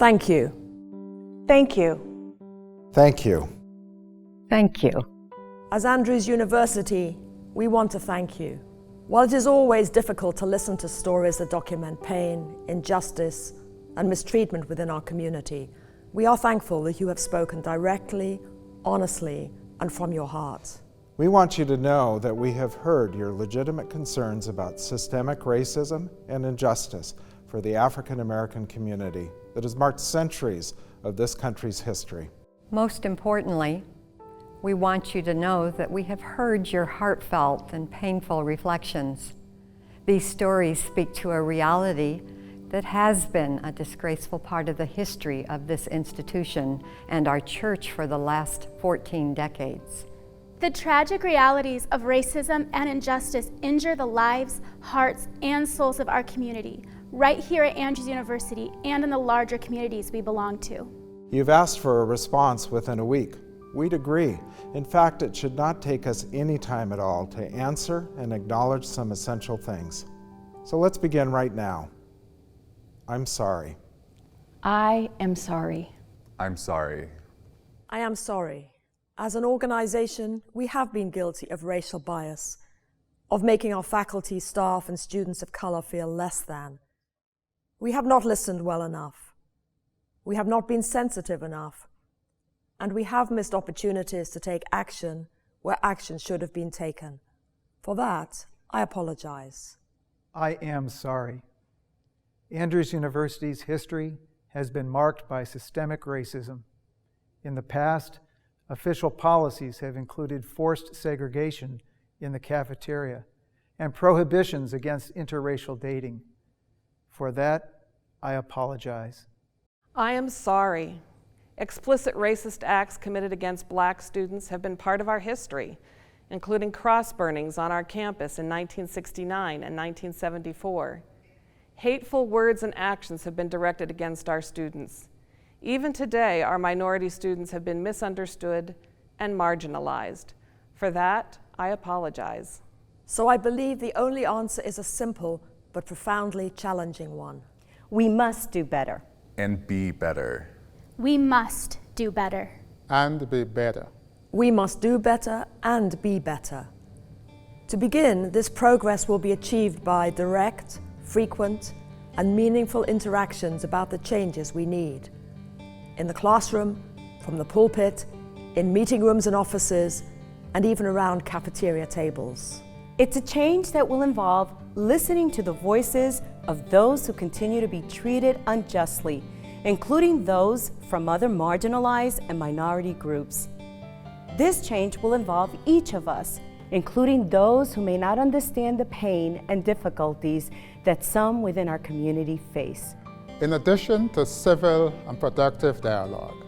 Thank you. Thank you. Thank you. Thank you. As Andrews University, we want to thank you. While it is always difficult to listen to stories that document pain, injustice, and mistreatment within our community, we are thankful that you have spoken directly, honestly, and from your heart. We want you to know that we have heard your legitimate concerns about systemic racism and injustice for the African American community that has marked centuries of this country's history. Most importantly, we want you to know that we have heard your heartfelt and painful reflections. These stories speak to a reality that has been a disgraceful part of the history of this institution and our church for the last 14 decades. The tragic realities of racism and injustice injure the lives, hearts, and souls of our community, right here at Andrews University and in the larger communities we belong to. You've asked for a response within a week. We'd agree. In fact, it should not take us any time at all to answer and acknowledge some essential things. So let's begin right now. I'm sorry. I am sorry. I'm sorry. I am sorry. As an organization, we have been guilty of racial bias, of making our faculty, staff, and students of color feel less than. We have not listened well enough. We have not been sensitive enough. And we have missed opportunities to take action where action should have been taken. For that, I apologize. I am sorry. Andrews University's history has been marked by systemic racism. In the past, official policies have included forced segregation in the cafeteria and prohibitions against interracial dating. For that, I apologize. I am sorry. Explicit racist acts committed against Black students have been part of our history, including cross burnings on our campus in 1969 and 1974. Hateful words and actions have been directed against our students. Even today, our minority students have been misunderstood and marginalized. For that, I apologize. So I believe the only answer is a simple but profoundly challenging one. We must do better. And be better. We must do better. And be better. We must do better and be better. To begin, this progress will be achieved by direct, frequent, and meaningful interactions about the changes we need. In the classroom, from the pulpit, in meeting rooms and offices, and even around cafeteria tables. It's a change that will involve listening to the voices of those who continue to be treated unjustly, including those from other marginalized and minority groups. This change will involve each of us, including those who may not understand the pain and difficulties that some within our community face. In addition to civil and productive dialogue,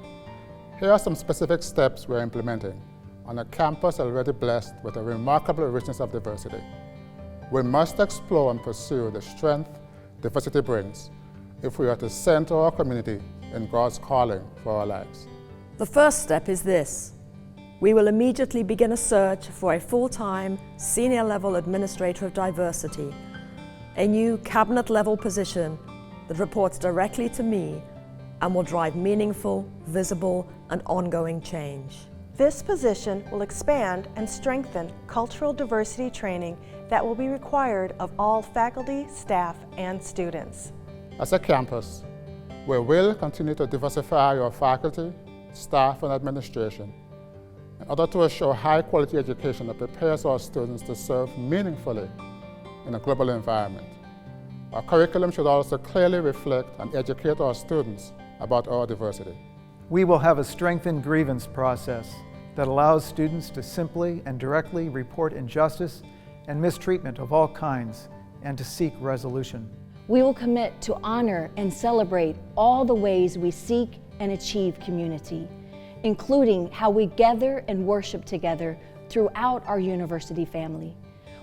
here are some specific steps we're implementing on a campus already blessed with a remarkable richness of diversity. We must explore and pursue the strength diversity brings if we are to center our community in God's calling for our lives. The first step is this. We will immediately begin a search for a full-time, senior-level administrator of diversity, a new cabinet-level position that reports directly to me and will drive meaningful, visible, and ongoing change. This position will expand and strengthen cultural diversity training that will be required of all faculty, staff, and students. As a campus, we will continue to diversify our faculty, staff, and administration in order to assure high-quality education that prepares our students to serve meaningfully in a global environment. Our curriculum should also clearly reflect and educate our students about our diversity. We will have a strengthened grievance process that allows students to simply and directly report injustice and mistreatment of all kinds and to seek resolution. We will commit to honor and celebrate all the ways we seek and achieve community, including how we gather and worship together throughout our university family.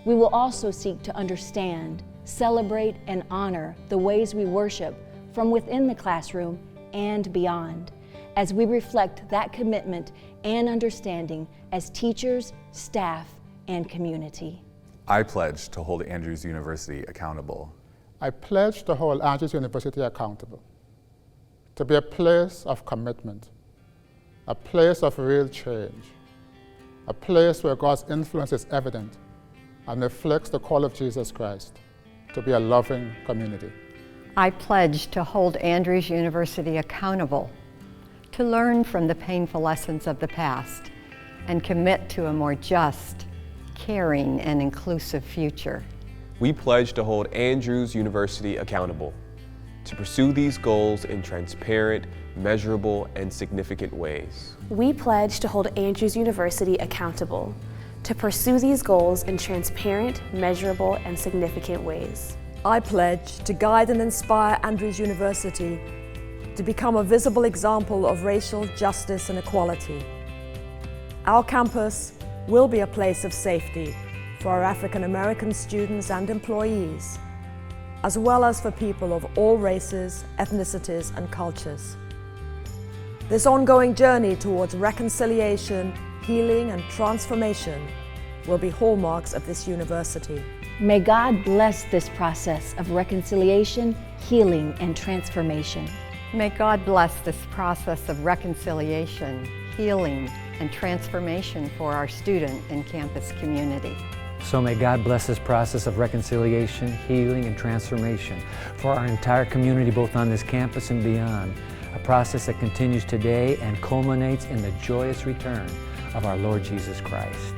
We will also seek to understand, celebrate, and honor the ways we worship from within the classroom and beyond, as we reflect that commitment and understanding as teachers, staff, and community. I pledge to hold Andrews University accountable. I pledge to hold Andrews University accountable, to be a place of commitment, a place of real change, a place where God's influence is evident and reflects the call of Jesus Christ to be a loving community. I pledge to hold Andrews University accountable, to learn from the painful lessons of the past, and commit to a more just, caring, and inclusive future. We pledge to hold Andrews University accountable, to pursue these goals in transparent, measurable, and significant ways. We pledge to hold Andrews University accountable, to pursue these goals in transparent, measurable, and significant ways. I pledge to guide and inspire Andrews University to become a visible example of racial justice and equality. Our campus will be a place of safety for our African American students and employees, as well as for people of all races, ethnicities, and cultures. This ongoing journey towards reconciliation, healing, and transformation will be hallmarks of this university. May God bless this process of reconciliation, healing, and transformation. May God bless this process of reconciliation, healing, and transformation for our student and campus community. So may God bless this process of reconciliation, healing, and transformation for our entire community, both on this campus and beyond, a process that continues today and culminates in the joyous return of our Lord Jesus Christ.